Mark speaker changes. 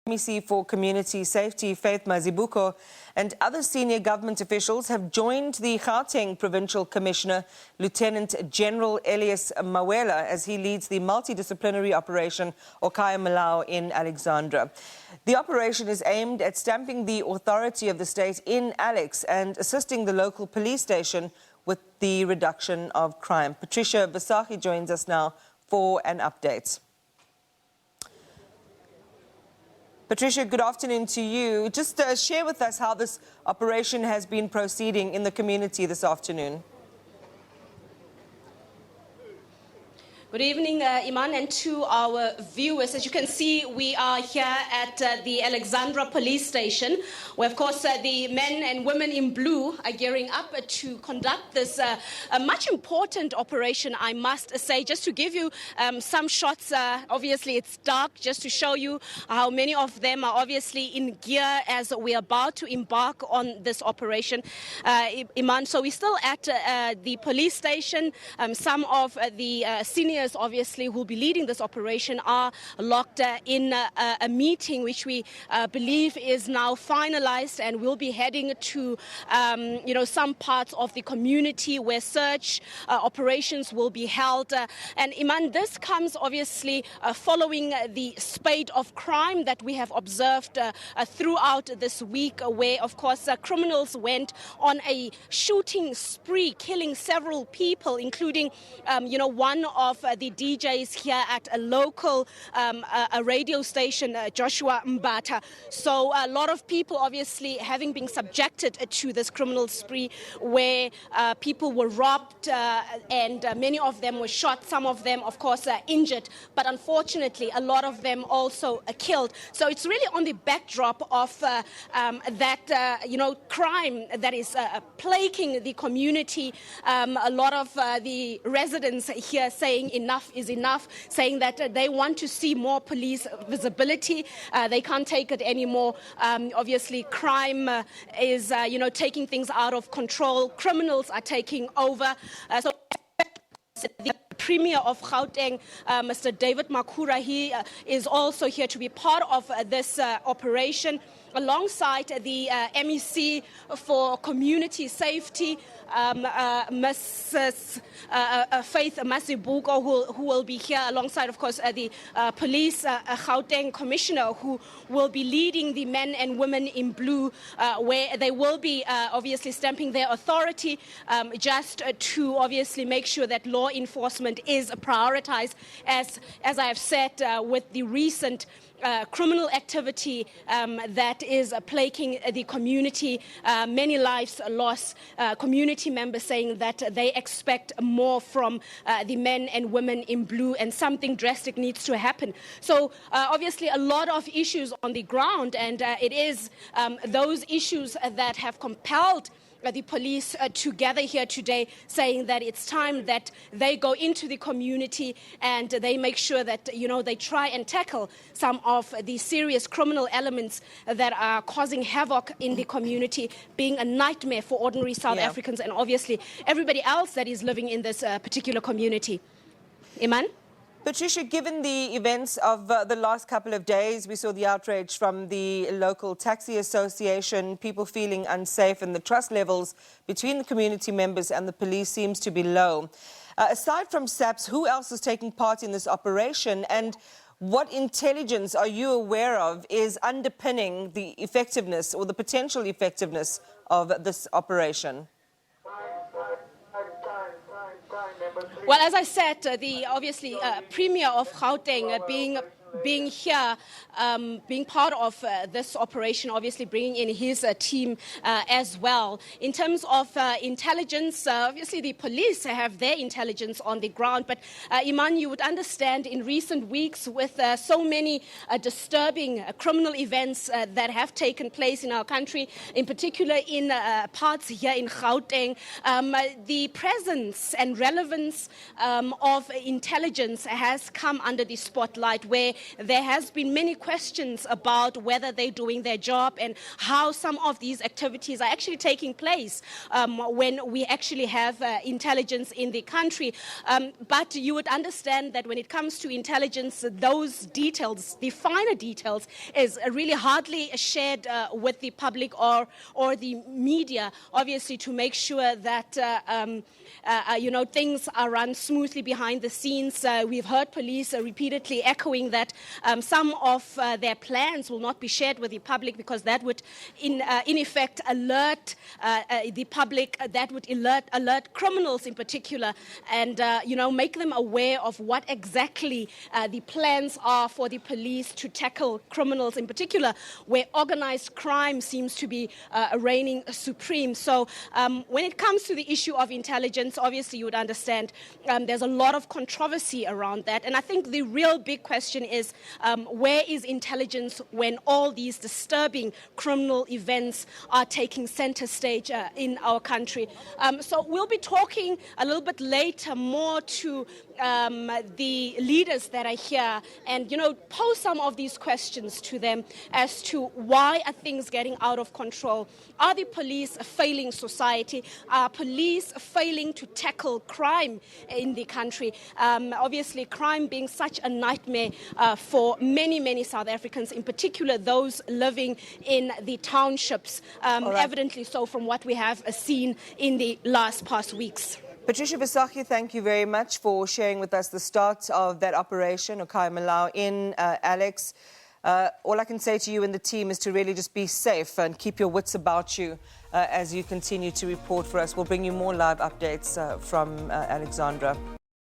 Speaker 1: SABC for Community Safety, Faith Mazibuko, and other senior government officials have joined the Gauteng Provincial Commissioner, Lieutenant General Elias Mawela, as he leads the multidisciplinary Operation O Kae Molao in Alexandra. The operation is aimed at stamping the authority of the state in Alex and assisting the local police station with the reduction of crime. Patricia Visagie joins us now for an update. Patricia, good afternoon to you. Just share with us how this operation has been proceeding in the community this afternoon.
Speaker 2: Good evening, Iman, and to our viewers. As you can see, we are here at the Alexandra police station, where, of course, the men and women in blue are gearing up to conduct this much important operation, I must say. Just to give you some shots, obviously it's dark, just to show you how many of them are obviously in gear as we are about to embark on this operation, Iman. So we're still at the police station. Some of the seniors obviously who will be leading this operation are locked in a meeting which we believe is now finalized, and we'll be heading to some parts of the community where search operations will be held. And Iman, this comes obviously following the spate of crime that we have observed throughout this week, where of course criminals went on a shooting spree, killing several people, including one of the DJs here at a local a radio station, Joshua Mbata. So a lot of people obviously having been subjected to this criminal spree, where people were robbed and many of them were shot, some of them of course injured, but unfortunately a lot of them also killed. So it's really on the backdrop of that crime that is plaguing the community. A lot of the residents here saying enough is enough, saying that they want to see more police visibility. They can't take it anymore. Obviously, crime is, taking things out of control. Criminals are taking over. So the Premier of Gauteng, Mr. David Makhura, he is also here to be part of this operation, alongside the MEC for Community Safety, Mrs. Faith Mazibuko, who will be here alongside, of course, the Police Gauteng Commissioner, who will be leading the men and women in blue, where they will be obviously stamping their authority, just to obviously make sure that law enforcement is prioritized, as I have said, with the recent criminal activity that is plaguing the community, many lives lost, community members saying that they expect more from the men and women in blue, and something drastic needs to happen. So obviously a lot of issues on the ground, and it is those issues that have compelled the police to gather here today, saying that it's time that they go into the community and they make sure that, they try and tackle some of the serious criminal elements that are causing havoc in the community, being a nightmare for ordinary South Africans and obviously everybody else that is living in this particular community. Iman?
Speaker 1: Patricia, given the events of the last couple of days, we saw the outrage from the local taxi association, people feeling unsafe, and the trust levels between the community members and the police seems to be low. Aside from SAPS, who else is taking part in this operation, and what intelligence are you aware of is underpinning the effectiveness or the potential effectiveness of this operation?
Speaker 2: Well, as I said, the obviously Premier of Gauteng being here, being part of this operation, obviously bringing in his team as well. In terms of intelligence, obviously the police have their intelligence on the ground, but Iman, you would understand in recent weeks with so many disturbing criminal events that have taken place in our country, in particular in parts here in Gauteng, the presence and relevance of intelligence has come under the spotlight, where there has been many questions about whether they're doing their job and how some of these activities are actually taking place when we actually have intelligence in the country. But you would understand that when it comes to intelligence, those details, the finer details, is really hardly shared with the public or the media, obviously, to make sure that things are run smoothly behind the scenes. We've heard police repeatedly echoing that some of their plans will not be shared with the public because that would, in effect, alert the public. That would alert criminals in particular, and make them aware of what exactly the plans are for the police to tackle criminals in particular, where organized crime seems to be reigning supreme. So when it comes to the issue of intelligence, obviously you would understand there's a lot of controversy around that. And I think the real big question is where is intelligence when all these disturbing criminal events are taking center stage in our country? So we'll be talking a little bit later more to the leaders that are here and, pose some of these questions to them as to why are things getting out of control? Are the police failing society? Are police failing to tackle crime in the country? Obviously, crime being such a nightmare for many, many South Africans, in particular those living in the townships, evidently so from what we have seen in the past weeks.
Speaker 1: Patricia Visagie, thank you very much for sharing with us the start of that Operation O Kae Molao in Alex. All I can say to you and the team is to really just be safe and keep your wits about you as you continue to report for us. We'll bring you more live updates from Alexandra.